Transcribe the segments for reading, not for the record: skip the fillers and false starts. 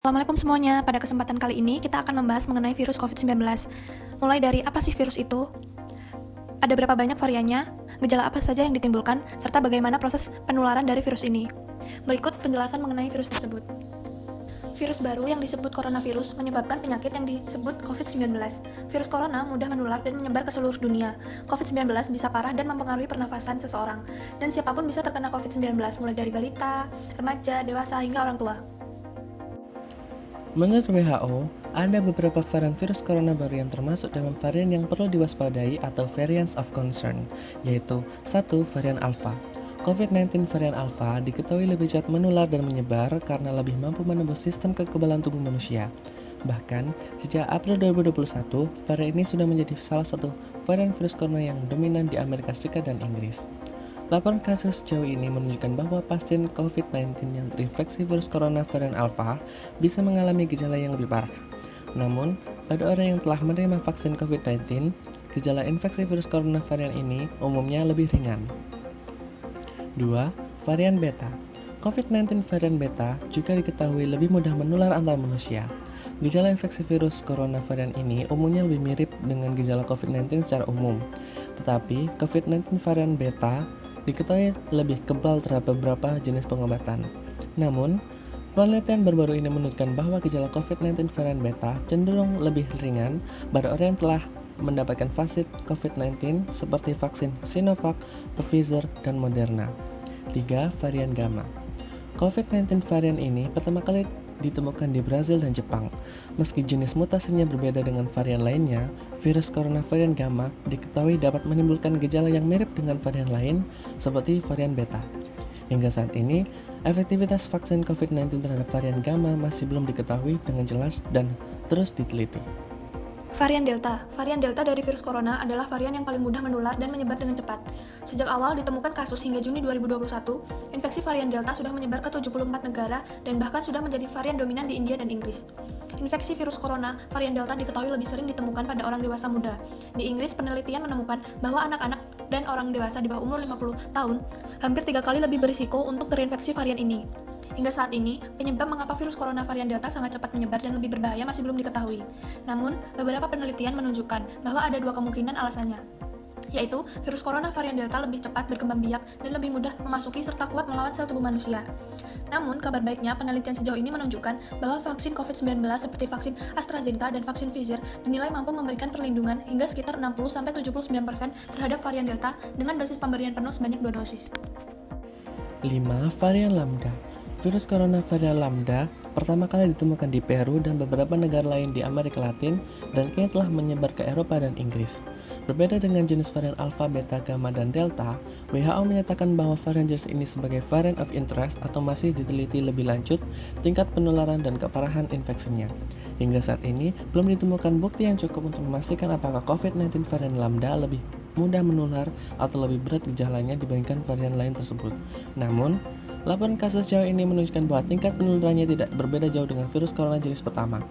Assalamualaikum semuanya, pada kesempatan kali ini kita akan membahas mengenai virus COVID-19. Mulai dari apa sih virus itu, ada berapa banyak variannya, gejala apa saja yang ditimbulkan, serta bagaimana proses penularan dari virus ini. Berikut penjelasan mengenai virus tersebut. Virus baru yang disebut coronavirus menyebabkan penyakit yang disebut COVID-19. Virus corona mudah menular dan menyebar ke seluruh dunia. COVID-19 bisa parah dan mempengaruhi pernafasan seseorang, dan siapapun bisa terkena COVID-19, mulai dari balita, remaja, dewasa, hingga orang tua. Menurut WHO, ada beberapa varian virus corona baru yang termasuk dalam varian yang perlu diwaspadai atau variants of concern, yaitu 1. Varian Alpha. COVID-19 varian Alpha diketahui lebih cepat menular dan menyebar karena lebih mampu menembus sistem kekebalan tubuh manusia. Bahkan, sejak April 2021, varian ini sudah menjadi salah satu varian virus corona yang dominan di Amerika Serikat dan Inggris. Laporan kasus sejauh ini menunjukkan bahwa pasien COVID-19 yang terinfeksi virus corona varian Alpha bisa mengalami gejala yang lebih parah. Namun, pada orang yang telah menerima vaksin COVID-19, gejala infeksi virus corona varian ini umumnya lebih ringan. 2. Varian Beta. COVID-19 varian Beta juga diketahui lebih mudah menular antar manusia. Gejala infeksi virus corona varian ini umumnya lebih mirip dengan gejala COVID-19 secara umum. Tetapi, COVID-19 varian Beta diketahui lebih kebal terhadap beberapa jenis pengobatan. Namun, penelitian baru-baru ini menunjukkan bahwa gejala COVID-19 varian Beta cenderung lebih ringan pada orang yang telah mendapatkan vaksin COVID-19 seperti vaksin Sinovac, Pfizer, dan Moderna. 3. Varian Gamma. COVID-19 varian ini pertama kali ditemukan di Brazil dan Jepang. Meski jenis mutasinya berbeda dengan varian lainnya, virus corona varian Gamma diketahui dapat menimbulkan gejala yang mirip dengan varian lain seperti varian Beta. Hingga saat ini, efektivitas vaksin COVID-19 terhadap varian Gamma masih belum diketahui dengan jelas dan terus diteliti. Varian Delta. Varian Delta dari virus corona adalah varian yang paling mudah menular dan menyebar dengan cepat. Sejak awal ditemukan kasus hingga Juni 2021, infeksi varian Delta sudah menyebar ke 74 negara dan bahkan sudah menjadi varian dominan di India dan Inggris. Infeksi virus corona varian Delta diketahui lebih sering ditemukan pada orang dewasa muda. Di Inggris, penelitian menemukan bahwa anak-anak dan orang dewasa di bawah umur 50 tahun hampir 3 kali lebih berisiko untuk terinfeksi varian ini. Hingga saat ini, penyebab mengapa virus corona varian Delta sangat cepat menyebar dan lebih berbahaya masih belum diketahui. Namun, beberapa penelitian menunjukkan bahwa ada dua kemungkinan alasannya, yaitu virus corona varian Delta lebih cepat berkembang biak dan lebih mudah memasuki serta kuat melawan sel tubuh manusia. Namun, kabar baiknya, penelitian sejauh ini menunjukkan bahwa vaksin COVID-19 seperti vaksin AstraZeneca dan vaksin Pfizer dinilai mampu memberikan perlindungan hingga sekitar 60-79% terhadap varian Delta dengan dosis pemberian penuh sebanyak 2 dosis. 5. Varian Lambda. Virus corona varian Lambda pertama kali ditemukan di Peru dan beberapa negara lain di Amerika Latin dan kini telah menyebar ke Eropa dan Inggris. Berbeda dengan jenis varian Alpha, Beta, Gamma, dan Delta, WHO menyatakan bahwa varian jenis ini sebagai variant of interest atau masih diteliti lebih lanjut tingkat penularan dan keparahan infeksinya. Hingga saat ini, belum ditemukan bukti yang cukup untuk memastikan apakah COVID-19 varian Lambda lebih mudah menular atau lebih berat gejalanya dibandingkan varian lain tersebut. Namun, laporan kasus sejauh ini menunjukkan bahwa tingkat penularannya tidak berbeda jauh dengan virus corona jenis pertama.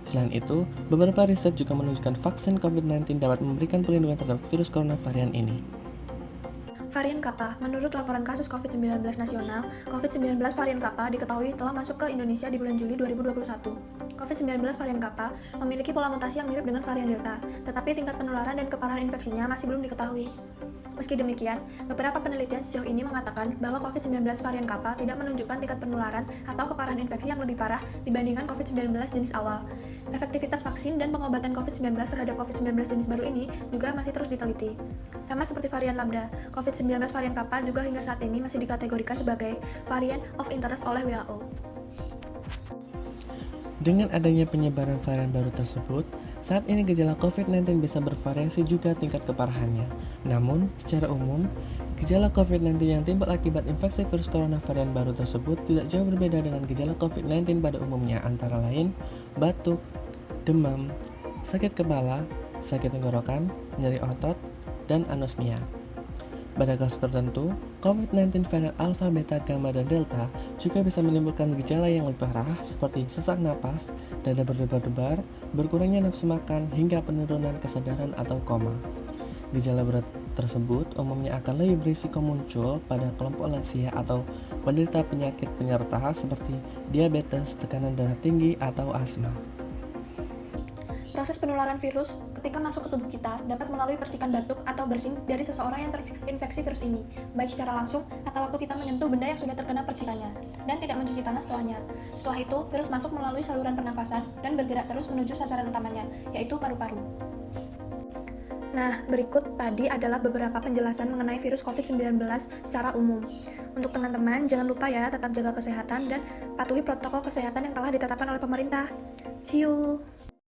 Selain itu, beberapa riset juga menunjukkan vaksin COVID-19 dapat memberikan perlindungan terhadap virus corona varian ini. Varian Kappa. Menurut laporan kasus COVID-19 nasional, COVID-19 varian Kappa diketahui telah masuk ke Indonesia di bulan Juli 2021. COVID-19 varian Kappa memiliki pola mutasi yang mirip dengan varian Delta, tetapi tingkat penularan dan keparahan infeksinya masih belum diketahui. Meski demikian, beberapa penelitian sejauh ini mengatakan bahwa COVID-19 varian Kappa tidak menunjukkan tingkat penularan atau keparahan infeksi yang lebih parah dibandingkan COVID-19 jenis awal. Efektivitas vaksin dan pengobatan COVID-19 terhadap COVID-19 jenis baru ini juga masih terus diteliti. Sama seperti varian Lambda, COVID-19 varian Kappa juga hingga saat ini masih dikategorikan sebagai variant of interest oleh WHO. Dengan adanya penyebaran varian baru tersebut, saat ini gejala COVID-19 bisa bervariasi juga tingkat keparahannya. Namun, secara umum, gejala COVID-19 yang timbul akibat infeksi virus corona varian baru tersebut tidak jauh berbeda dengan gejala COVID-19 pada umumnya, antara lain batuk, demam, sakit kepala, sakit tenggorokan, nyeri otot, dan anosmia. Pada kasus tertentu, COVID-19 varian Alpha, Beta, Gamma, dan Delta juga bisa menimbulkan gejala yang lebih parah seperti sesak napas, dada berdebar-debar, berkurangnya nafsu makan, hingga penurunan kesadaran atau koma. Gejala berat tersebut umumnya akan lebih berisiko muncul pada kelompok lansia atau penderita penyakit penyerta seperti diabetes, tekanan darah tinggi, atau asma. Proses penularan virus ketika masuk ke tubuh kita dapat melalui percikan batuk atau bersin dari seseorang yang terinfeksi virus ini, baik secara langsung atau waktu kita menyentuh benda yang sudah terkena percikannya, dan tidak mencuci tangan setelahnya. Setelah itu, virus masuk melalui saluran pernafasan dan bergerak terus menuju sasaran utamanya, yaitu paru-paru. Nah, berikut tadi adalah beberapa penjelasan mengenai virus COVID-19 secara umum. Untuk teman-teman, jangan lupa ya tetap jaga kesehatan dan patuhi protokol kesehatan yang telah ditetapkan oleh pemerintah. See you!